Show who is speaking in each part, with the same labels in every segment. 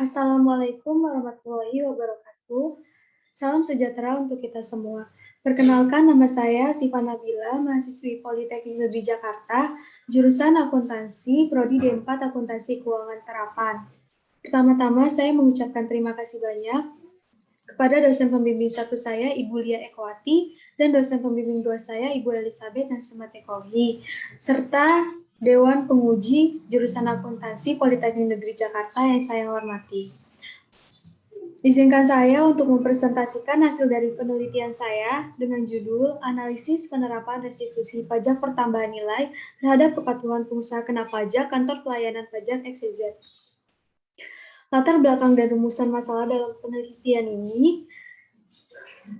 Speaker 1: Assalamualaikum warahmatullahi wabarakatuh. Salam sejahtera untuk kita semua. Perkenalkan, nama saya Siva Nabila, mahasiswi Politeknik Negeri Jakarta, jurusan Akuntansi, Prodi D4 Akuntansi Keuangan Terapan. Pertama-tama, saya mengucapkan terima kasih banyak kepada dosen pembimbing satu saya, Ibu Lia Ekowati, dan dosen pembimbing dua saya, Ibu Elizabeth dan Sumatekohi, serta Dewan Penguji Jurusan Akuntansi Politeknik Negeri Jakarta yang saya hormati. Izinkan saya untuk mempresentasikan hasil dari penelitian saya dengan judul Analisis Penerapan Restitusi Pajak Pertambahan Nilai terhadap Kepatuhan Pengusaha Kena Pajak Kantor Pelayanan Pajak XYZ. Latar belakang dan rumusan masalah dalam penelitian ini,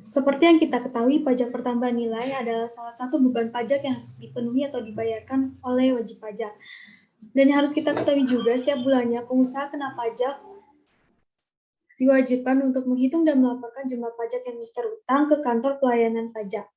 Speaker 1: seperti yang kita ketahui, pajak pertambahan nilai adalah salah satu beban pajak yang harus dipenuhi atau dibayarkan oleh wajib pajak. Dan yang harus kita ketahui juga, setiap bulannya pengusaha kena pajak diwajibkan untuk menghitung dan melaporkan jumlah pajak yang terutang ke kantor pelayanan pajak.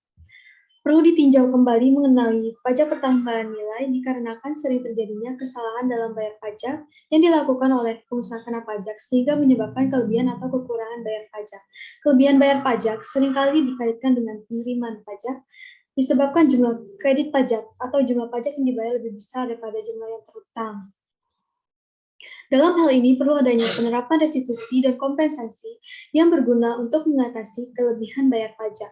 Speaker 1: Perlu ditinjau kembali mengenai pajak pertambahan nilai dikarenakan sering terjadinya kesalahan dalam bayar pajak yang dilakukan oleh pengusaha kena pajak sehingga menyebabkan kelebihan atau kekurangan bayar pajak. Kelebihan bayar pajak seringkali dikaitkan dengan penerimaan pajak disebabkan jumlah kredit pajak atau jumlah pajak yang dibayar lebih besar daripada jumlah yang terutang. Dalam hal ini perlu adanya penerapan restitusi dan kompensasi yang berguna untuk mengatasi kelebihan bayar pajak.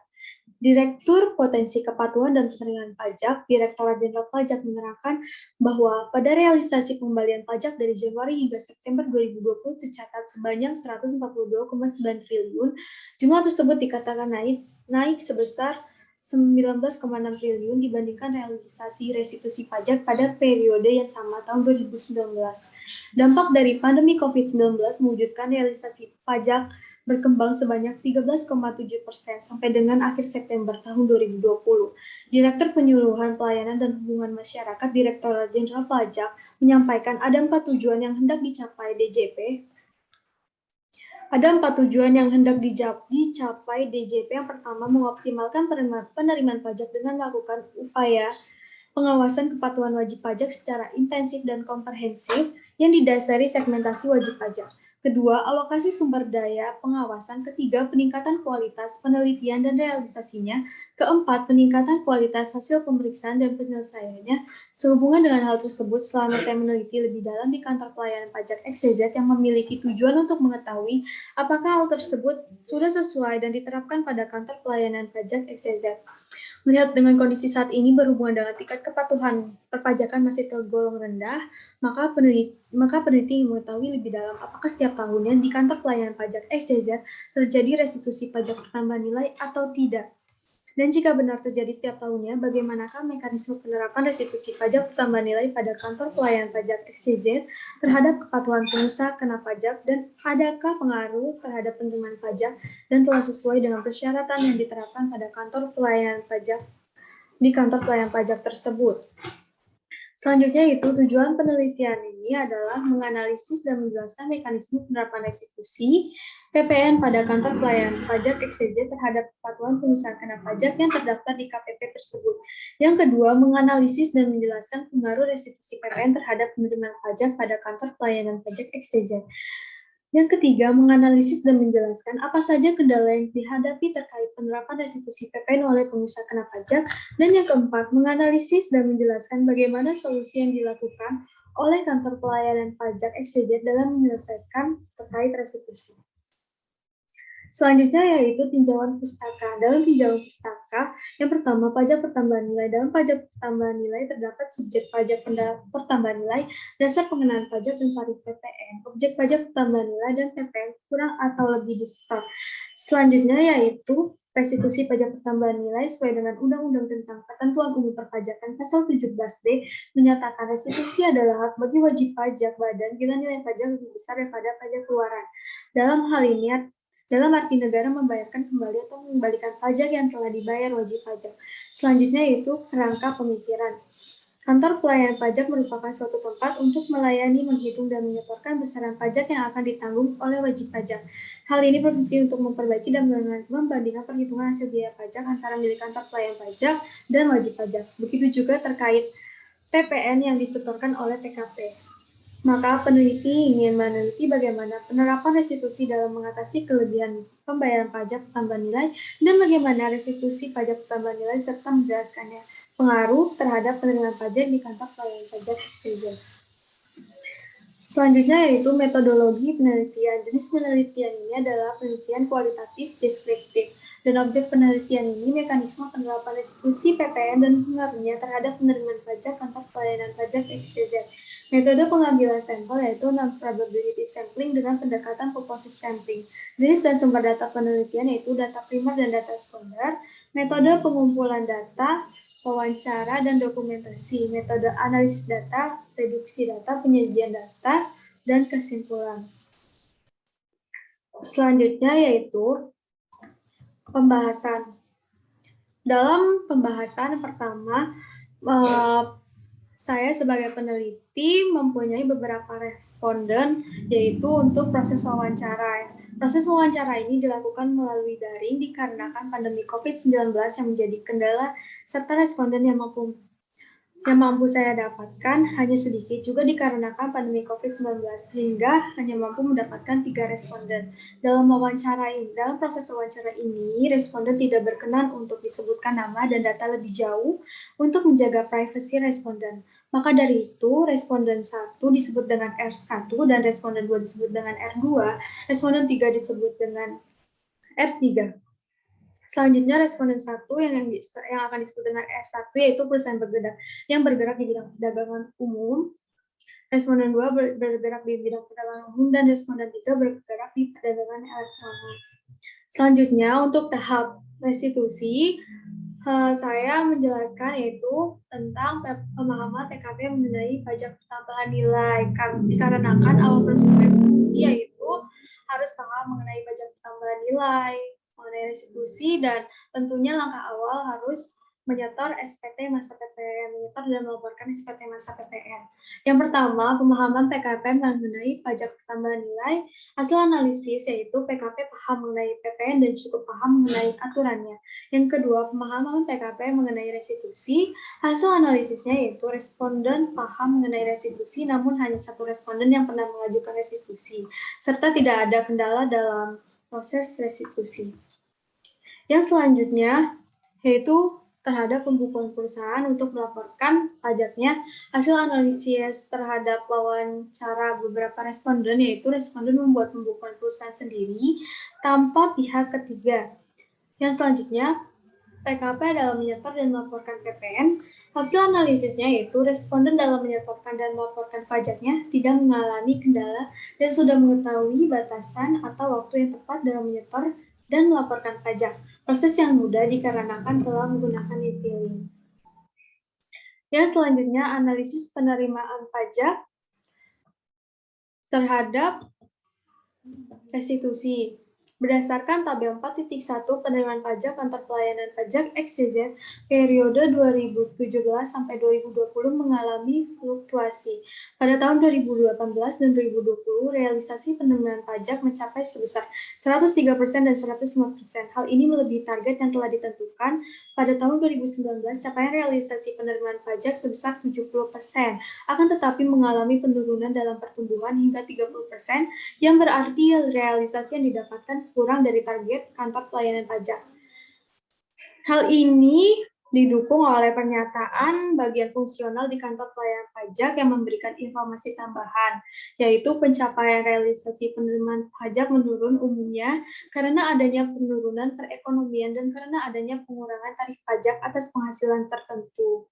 Speaker 1: Direktur Potensi Kepatuhan dan Penerimaan Pajak, Direktorat Jenderal Pajak menerangkan bahwa pada realisasi pengembalian pajak dari Januari hingga September 2020 tercatat sebanyak 142,9 triliun. Jumlah tersebut dikatakan naik sebesar 19,6 triliun dibandingkan realisasi restitusi pajak pada periode yang sama tahun 2019. Dampak dari pandemi COVID-19 mewujudkan realisasi pajak berkembang sebanyak 13,7% sampai dengan akhir September tahun 2020. Direktur Penyuluhan Pelayanan dan Hubungan Masyarakat Direktorat Jenderal Pajak menyampaikan ada 4 tujuan yang hendak dicapai DJP. Ada 4 tujuan yang hendak dicapai DJP. Yang pertama, mengoptimalkan penerimaan pajak dengan melakukan upaya pengawasan kepatuhan wajib pajak secara intensif dan komprehensif yang didasari segmentasi wajib pajak. Kedua, alokasi sumber daya pengawasan. Ketiga, peningkatan kualitas penelitian dan realisasinya. Keempat, peningkatan kualitas hasil pemeriksaan dan penyelesaiannya. Sehubungan dengan hal tersebut, selama saya meneliti lebih dalam di kantor pelayanan pajak XYZ yang memiliki tujuan untuk mengetahui apakah hal tersebut sudah sesuai dan diterapkan pada kantor pelayanan pajak XYZ. Melihat dengan kondisi saat ini berhubungan dengan tingkat kepatuhan perpajakan masih tergolong rendah, maka peneliti mengetahui lebih dalam apakah setiap tahunnya di kantor pelayanan pajak XYZ terjadi restitusi pajak pertambahan nilai atau tidak. Dan jika benar terjadi setiap tahunnya, bagaimanakah mekanisme penerapan restitusi pajak pertambahan nilai pada kantor pelayanan pajak XYZ terhadap kepatuhan pengusaha kena pajak dan adakah pengaruh terhadap penerimaan pajak dan telah sesuai dengan persyaratan yang diterapkan pada kantor pelayanan pajak di kantor pelayanan pajak tersebut. Selanjutnya tujuan penelitian ini adalah menganalisis dan menjelaskan mekanisme penerapan restitusi PPN pada kantor pelayanan pajak XYZ terhadap kepatuhan pengusaha kena pajak yang terdaftar di KPP tersebut. Yang kedua, menganalisis dan menjelaskan pengaruh restitusi PPN terhadap penerimaan pajak pada kantor pelayanan pajak XYZ. Yang ketiga, menganalisis dan menjelaskan apa saja kendala yang dihadapi terkait penerapan restitusi PPN oleh pengusaha kena pajak. Dan yang keempat, menganalisis dan menjelaskan bagaimana solusi yang dilakukan oleh kantor pelayanan pajak XYZ dalam menyelesaikan terkait restitusi. Selanjutnya yaitu tinjauan pustaka. Dalam tinjauan pustaka, yang pertama pajak pertambahan nilai. Dalam pajak pertambahan nilai terdapat subjek pajak pertambahan nilai, dasar pengenaan pajak dan tarif PPN, objek pajak pertambahan nilai dan PPN kurang atau lebih disetor. Selanjutnya yaitu restitusi pajak pertambahan nilai sesuai dengan Undang-Undang tentang Ketentuan Umum Perpajakan Pasal 17D menyatakan restitusi adalah hak bagi wajib pajak badan bila nilai pajak lebih besar daripada pajak keluaran. Dalam arti negara membayarkan kembali atau mengembalikan pajak yang telah dibayar wajib pajak. Selanjutnya yaitu kerangka pemikiran. Kantor pelayanan pajak merupakan suatu tempat untuk melayani, menghitung, dan menyetorkan besaran pajak yang akan ditanggung oleh wajib pajak. Hal ini berfungsi untuk memperbaiki dan membandingkan perhitungan hasil biaya pajak antara milik kantor pelayanan pajak dan wajib pajak. Begitu juga terkait PPN yang disetorkan oleh TKP. Maka peneliti ingin meneliti bagaimana penerapan restitusi dalam mengatasi kelebihan pembayaran pajak tambahan nilai dan bagaimana restitusi pajak tambahan nilai serta menjelaskannya pengaruh terhadap penerimaan pajak di kantor pelayanan pajak XYZ. Selanjutnya yaitu metodologi penelitian. Jenis penelitian ini adalah penelitian kualitatif deskriptif. Dan objek penelitian ini mekanisme penerapan restitusi PPN dan pengaruhnya terhadap penerimaan pajak kantor pelayanan pajak XYZ. Metode pengambilan sampel yaitu non-probability sampling dengan pendekatan composite sampling. Jenis dan sumber data penelitian yaitu data primer dan data sekunder. Metode pengumpulan data, wawancara dan dokumentasi, metode analisis data, reduksi data, penyajian data, dan kesimpulan. Selanjutnya yaitu pembahasan. Dalam pembahasan pertama, saya sebagai peneliti mempunyai beberapa responden, yaitu untuk proses wawancara. Proses wawancara ini dilakukan melalui daring dikarenakan pandemi COVID-19 yang menjadi kendala, serta responden yang mampu saya dapatkan hanya sedikit juga dikarenakan pandemi COVID-19, sehingga hanya mampu mendapatkan 3 responden. Dalam proses wawancara ini, responden tidak berkenan untuk disebutkan nama dan data lebih jauh untuk menjaga privasi responden. Maka dari itu, responden 1 disebut dengan R1 dan responden 2 disebut dengan R2, responden 3 disebut dengan R3. Selanjutnya responden 1 yang akan disebut dengan S1 yaitu perusahaan yang bergerak di bidang perdagangan umum. Responden 2 bergerak di bidang perdagangan umum dan responden 3 bergerak di perdagangan elektronik. Selanjutnya untuk tahap restitusi, saya menjelaskan yaitu tentang pemahaman PKP mengenai pajak tambahan nilai. Dikarenakan awal proses restitusi yaitu harus paham mengenai pajak tambahan nilai, mengenai restitusi, dan tentunya langkah awal harus menyetor SPT masa PPN, menyetor dan melaporkan SPT masa PPN. Yang pertama, pemahaman PKP mengenai pajak tambahan nilai. Hasil analisis yaitu PKP paham mengenai PPN dan cukup paham mengenai aturannya. Yang kedua, pemahaman PKP mengenai restitusi. Hasil analisisnya yaitu responden paham mengenai restitusi, namun hanya 1 responden yang pernah mengajukan restitusi, serta tidak ada kendala dalam proses restitusi. Yang selanjutnya yaitu terhadap pembukuan perusahaan untuk melaporkan pajaknya. Hasil analisis terhadap wawancara beberapa responden yaitu responden membuat pembukuan perusahaan sendiri tanpa pihak ketiga. Yang selanjutnya PKP dalam menyetor dan melaporkan PPN. Hasil analisisnya yaitu responden dalam menyetorkan dan melaporkan pajaknya tidak mengalami kendala dan sudah mengetahui batasan atau waktu yang tepat dalam menyetor dan melaporkan pajak. Proses yang mudah dikarenakan telah menggunakan e-filing. Yang selanjutnya analisis penerimaan pajak terhadap restitusi. Berdasarkan tabel 4.1 penerimaan pajak kantor pelayanan pajak XYZ periode 2017 sampai 2020 mengalami fluktuasi. Pada tahun 2018 dan 2020 realisasi penerimaan pajak mencapai sebesar 103% dan 105%. Hal ini melebihi target yang telah ditentukan. Pada tahun 2019 capaian realisasi penerimaan pajak sebesar 70%, akan tetapi mengalami penurunan dalam pertumbuhan hingga 30%, yang berarti realisasi yang didapatkan kurang dari target kantor pelayanan pajak. Hal ini didukung oleh pernyataan bagian fungsional di kantor pelayanan pajak yang memberikan informasi tambahan, yaitu pencapaian realisasi penerimaan pajak menurun umumnya karena adanya penurunan perekonomian dan karena adanya pengurangan tarif pajak atas penghasilan tertentu.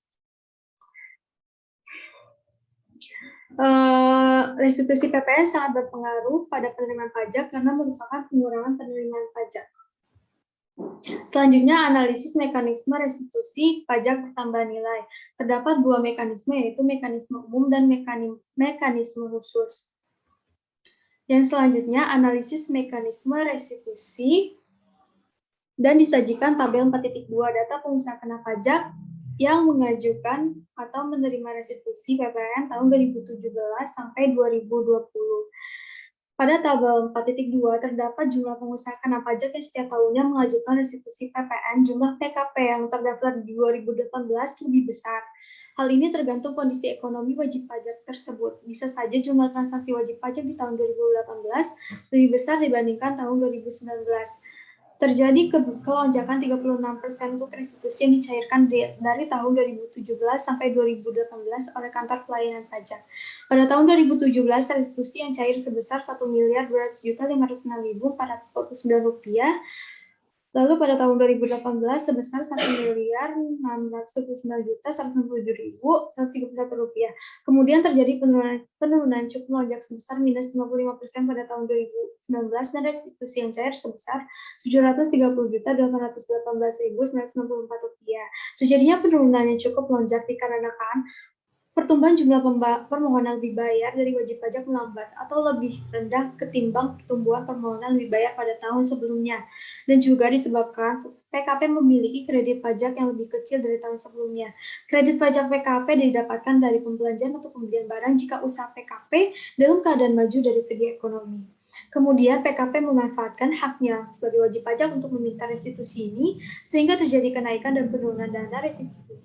Speaker 1: Restitusi PPN sangat berpengaruh pada penerimaan pajak karena merupakan pengurangan penerimaan pajak. Selanjutnya, analisis mekanisme restitusi pajak tambahan nilai. Terdapat 2 mekanisme, yaitu mekanisme umum dan mekanisme khusus. Yang selanjutnya, analisis mekanisme restitusi dan disajikan tabel 4.2 data pengusaha kena pajak yang mengajukan atau menerima restitusi PPN tahun 2017 sampai 2020. Pada tabel 4.2 terdapat jumlah pengusaha kena pajak yang setiap tahunnya mengajukan restitusi PPN. Jumlah PKP yang terdaftar di 2018 lebih besar. Hal ini tergantung kondisi ekonomi wajib pajak tersebut. Bisa saja jumlah transaksi wajib pajak di tahun 2018 lebih besar dibandingkan tahun 2019. Terjadi kelonjakan 36% untuk restitusi yang dicairkan dari tahun 2017 sampai 2018 oleh kantor pelayanan pajak. Pada tahun 2017, restitusi yang cair sebesar Rp1.200.506.449. Lalu pada tahun 2018 sebesar Rp1.699.197.131. Kemudian terjadi penurunan cukup melonjak sebesar minus 55% pada tahun 2019 dan restitusi yang cair sebesar Rp730.818.994. Terjadinya penurunan yang cukup melonjak dikarenakan pertumbuhan jumlah permohonan lebih bayar dari wajib pajak melambat atau lebih rendah ketimbang pertumbuhan permohonan lebih bayar pada tahun sebelumnya, dan juga disebabkan PKP memiliki kredit pajak yang lebih kecil dari tahun sebelumnya. Kredit pajak PKP didapatkan dari pembelanjaan atau pembelian barang jika usaha PKP dalam keadaan maju dari segi ekonomi. Kemudian PKP memanfaatkan haknya sebagai wajib pajak untuk meminta restitusi ini, sehingga terjadi kenaikan dan penurunan dana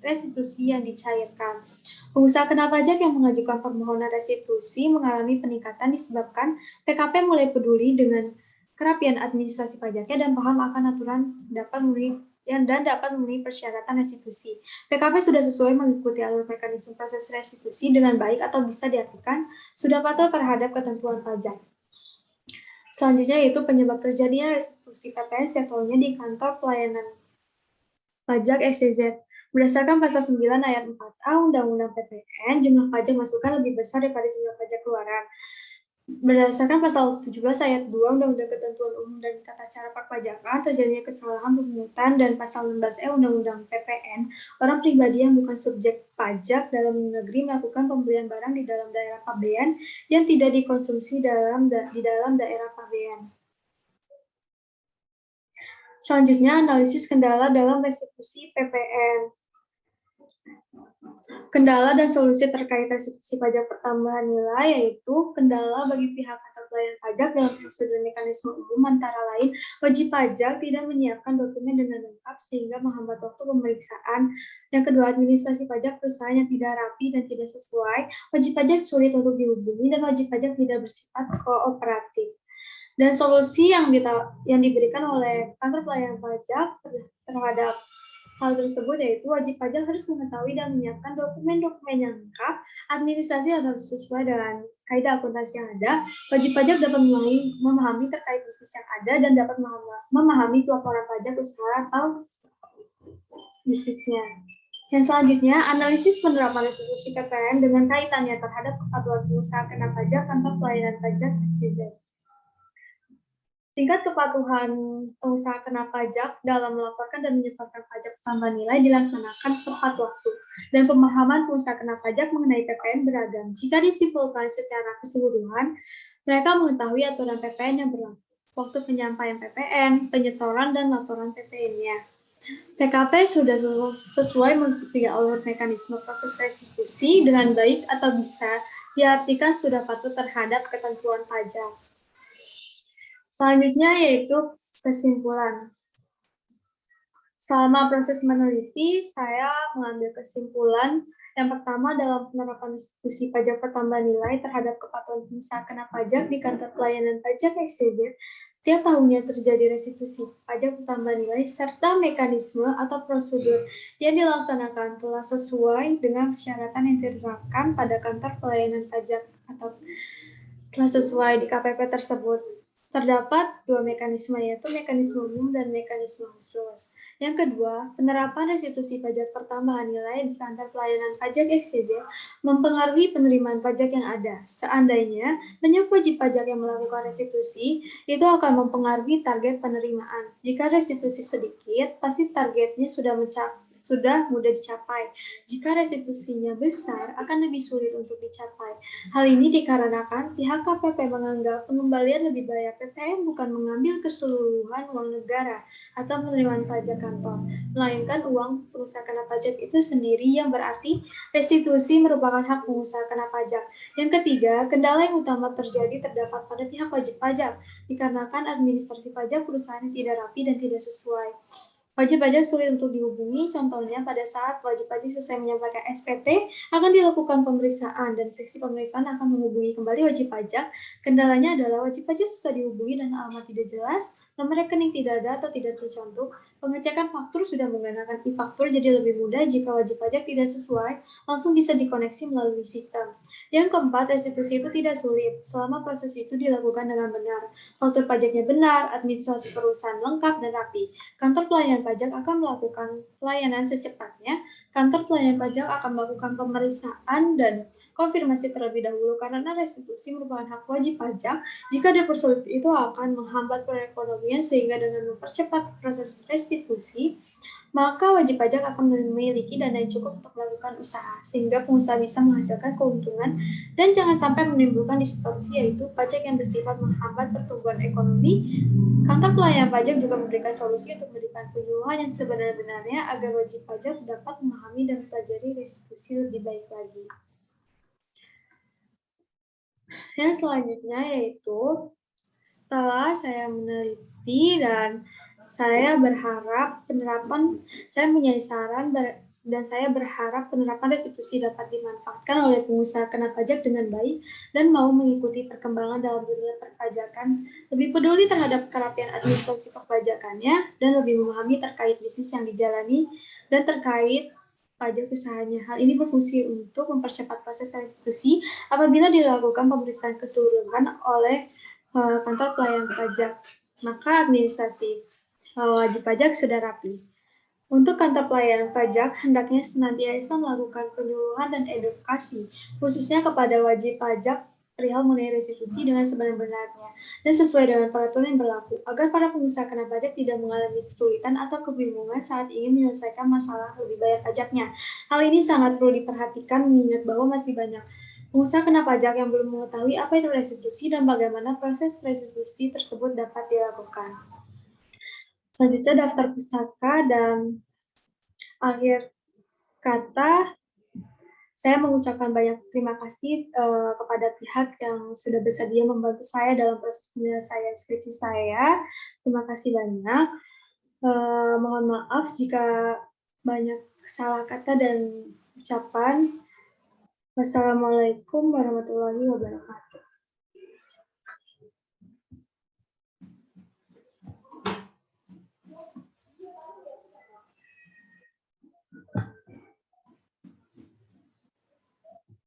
Speaker 1: restitusi yang dicairkan. Pengusaha kena pajak yang mengajukan permohonan restitusi mengalami peningkatan disebabkan PKP mulai peduli dengan kerapian administrasi pajaknya dan paham akan aturan dapat memenuhi persyaratan restitusi. PKP sudah sesuai mengikuti alur mekanisme proses restitusi dengan baik atau bisa diartikan sudah patuh terhadap ketentuan pajak. Selanjutnya yaitu penyebab terjadinya restitusi PPN setelahnya di kantor pelayanan pajak SCZ. Berdasarkan pasal 9 ayat 4A Undang-Undang PPN, jumlah pajak masukan lebih besar daripada jumlah pajak keluaran. Berdasarkan pasal 17 ayat 2 Undang-Undang Ketentuan Umum dan Tata Cara Perpajakan, terjadinya kesalahan pemungutan dan pasal 16E Undang-Undang PPN, orang pribadi yang bukan subjek pajak dalam negeri melakukan pembelian barang di dalam daerah pabean yang tidak dikonsumsi di dalam daerah pabean. Selanjutnya, analisis kendala dalam restitusi PPN. Kendala dan solusi terkait restitusi pajak pertambahan nilai yaitu kendala bagi pihak kantor pelayanan pajak dalam prosedur mekanisme umum antara lain wajib pajak tidak menyiapkan dokumen dengan lengkap sehingga menghambat waktu pemeriksaan. Yang kedua, administrasi pajak perusahaan yang tidak rapi dan tidak sesuai, wajib pajak sulit untuk dihubungi dan wajib pajak tidak bersifat kooperatif. Dan solusi yang diberikan oleh kantor pelayanan pajak terhadap hal tersebut yaitu wajib pajak harus mengetahui dan menyiapkan dokumen-dokumen yang lengkap, administrasi harus sesuai dengan kaidah akuntansi yang ada, wajib pajak dapat memahami terkait bisnis yang ada dan dapat memahami pelaporan pajak usaha atau bisnisnya. Yang selanjutnya, analisis penerapan restitusi PPN dengan kaitannya terhadap kepatuhan pengusaha kena pajak kantor pelayanan pajak SCZ. Tingkat kepatuhan pengusaha kena pajak dalam melaporkan dan menyetorkan pajak tambahan nilai dilaksanakan tepat waktu, dan pemahaman pengusaha kena pajak mengenai PPN beragam. Jika disimpulkan secara keseluruhan, mereka mengetahui aturan PPN yang berlaku, waktu penyampaian PPN, penyetoran, dan laporan PPN-nya. PKP sudah sesuai mengikuti alur mekanisme proses restitusi dengan baik atau bisa diartikan sudah patuh terhadap ketentuan pajak. Selanjutnya yaitu kesimpulan. Selama proses meneliti, saya mengambil kesimpulan yang pertama dalam penerapan restitusi pajak pertambahan nilai terhadap kepatuhan pengusaha kena pajak di kantor pelayanan pajak SCZ, setiap tahunnya terjadi restitusi pajak pertambahan nilai serta mekanisme atau prosedur yang dilaksanakan telah sesuai dengan persyaratan yang diterapkan pada kantor pelayanan pajak atau telah sesuai di KPP tersebut. Terdapat dua mekanisme, yaitu mekanisme umum dan mekanisme khusus. Yang kedua, penerapan restitusi pajak pertambahan nilai di kantor pelayanan pajak SCZ mempengaruhi penerimaan pajak yang ada. Seandainya banyak wajib pajak yang melakukan restitusi, itu akan mempengaruhi target penerimaan. Jika restitusi sedikit, pasti targetnya sudah mudah dicapai. Jika restitusinya besar, akan lebih sulit untuk dicapai. Hal ini dikarenakan pihak KPP menganggap pengembalian lebih bayar PPN bukan mengambil keseluruhan uang negara atau penerimaan pajak kantor, melainkan uang pengusaha kena pajak itu sendiri, yang berarti restitusi merupakan hak pengusaha kena pajak. Yang ketiga, kendala yang utama terjadi terdapat pada pihak wajib pajak, dikarenakan administrasi pajak perusahaan yang tidak rapi dan tidak sesuai. Wajib pajak sulit untuk dihubungi, contohnya pada saat wajib pajak selesai menyampaikan SPT, akan dilakukan pemeriksaan dan seksi pemeriksaan akan menghubungi kembali wajib pajak. Kendalanya adalah wajib pajak susah dihubungi dan alamat tidak jelas, nomor rekening tidak ada atau tidak tercantum. Pengecekan faktur sudah menggunakan e-faktur jadi lebih mudah jika wajib pajak tidak sesuai, langsung bisa dikoneksi melalui sistem. Yang keempat, restitusi itu tidak sulit selama proses itu dilakukan dengan benar. Faktur pajaknya benar, administrasi perusahaan lengkap dan rapi. Kantor pelayanan pajak akan melakukan pelayanan secepatnya. Kantor pelayanan pajak akan melakukan pemeriksaan dan konfirmasi terlebih dahulu karena restitusi merupakan hak wajib pajak. Jika dipersulit itu akan menghambat perekonomian sehingga dengan mempercepat proses restitusi, maka wajib pajak akan memiliki dana yang cukup untuk melakukan usaha, sehingga pengusaha bisa menghasilkan keuntungan dan jangan sampai menimbulkan distorsi, yaitu pajak yang bersifat menghambat pertumbuhan ekonomi. Kantor pelayanan pajak juga memberikan solusi untuk memberikan penyuluhan yang sebenar-benarnya agar wajib pajak dapat memahami dan mempelajari restitusi lebih baik lagi. Yang selanjutnya yaitu setelah saya meneliti dan saya berharap saya punya saran dan saya berharap penerapan restitusi dapat dimanfaatkan oleh pengusaha kena pajak dengan baik dan mau mengikuti perkembangan dalam dunia perpajakan, lebih peduli terhadap kerapian administrasi perpajakannya, dan lebih memahami terkait bisnis yang dijalani dan terkait pajak usahanya. Hal ini berfungsi untuk mempercepat proses restitusi apabila dilakukan pemeriksaan keseluruhan oleh kantor pelayanan pajak, maka administrasi wajib pajak sudah rapi. Untuk kantor pelayanan pajak, hendaknya senantiasa melakukan penyuluhan dan edukasi, khususnya kepada wajib pajak perihal mengenai restitusi dengan sebenar-benarnya dan sesuai dengan peraturan yang berlaku, agar para pengusaha kena pajak tidak mengalami kesulitan atau kebingungan saat ingin menyelesaikan masalah lebih bayar pajaknya. Hal ini sangat perlu diperhatikan mengingat bahwa masih banyak pengusaha kena pajak yang belum mengetahui apa itu restitusi dan bagaimana proses restitusi tersebut dapat dilakukan. Selanjutnya daftar pustaka dan akhir kata, saya mengucapkan banyak terima kasih kepada pihak yang sudah bersedia membantu saya dalam proses penyelesaian skripsi saya. Terima kasih banyak. Mohon maaf jika banyak salah kata dan ucapan. Wassalamualaikum warahmatullahi wabarakatuh.